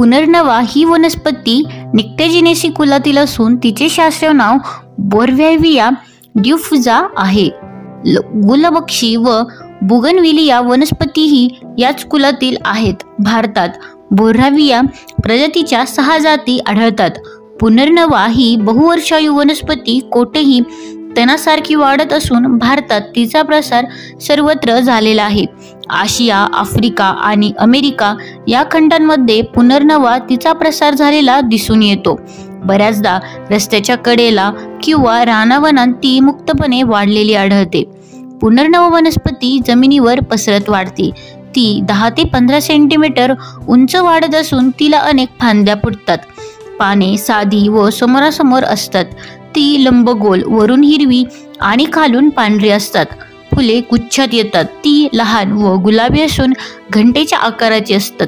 पुनर्नवा ही वनस्पती निक्टेजिनेसी कुलातील असून तिचे शास्त्रीय नाव बोरव्हॅव्हिया ड्युफ्युजा आहे. गुलबक्षी व बुगनविलिया वनस्पतीही याच कुलातील आहेत. भारतात बोरव्हॅव्हिया प्रजातीच्या 6 जाती आढळतात. पुनर्नवा ही बहुवर्षायू वनस्पती कोठेही तणासारखी वाढत असून भारतात तिचा प्रसार सर्वत्र झालेला आहे. आशिया, आफ्रिका आणि अमेरिका या खंडांमध्ये पुनर्नवा तिचा प्रसार झालेला दिसून येतो. बऱ्याचदा रस्त्याच्या कडेला किंवा रानावनात ती मुक्तपणे वाढलेली आढळते. पुनर्नवा वनस्पती जमिनीवर पसरत वाढते. ती 10 ते 15 सेंटीमीटर उंच वाढत असून तिला अनेक फांद्या फुटतात. पाने साधी व समोरासमोर असतात. ती लंबगोल, वरून हिरवी आणि खालून पांढरी असतात. फुले गुच्छात येतात. ती लहान व गुलाबी असून घंटेच्या आकाराची असतात.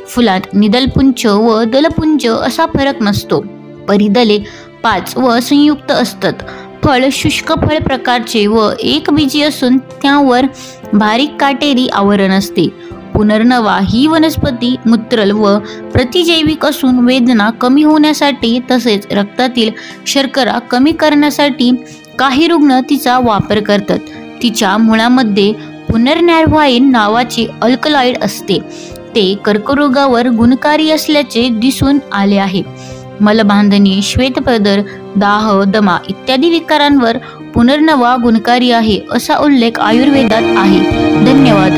फुलांत निदलपुंज व दलपुंज असा फरक नसतो. परिदले 5 व संयुक्त असतात. फळ शुष्क फळ प्रकारचे व एकबीजी असून त्यावर बारीक काटेरी आवरण असते. पुनर्नवा ही वनस्पती मूत्रल व प्रतिजैविक असून वेदना कमी होण्यासाठी तसेच रक्तातील शर्करा कमी करण्यासाठी काही रुग्ण तिचा वापर करतात. तिच्या मुळामध्ये पुनर्नॅव्हाइन नावाचे अल्कलॉइड असते. ते कर्करोगावर गुणकारी असल्याचे दिसून आले आहे. मलबांधणी, श्वेतपदर, दाह, दमा इत्यादी विकारांवर पुनर्नवा गुणकारी आहे असा उल्लेख आयुर्वेदात आहे. धन्यवाद.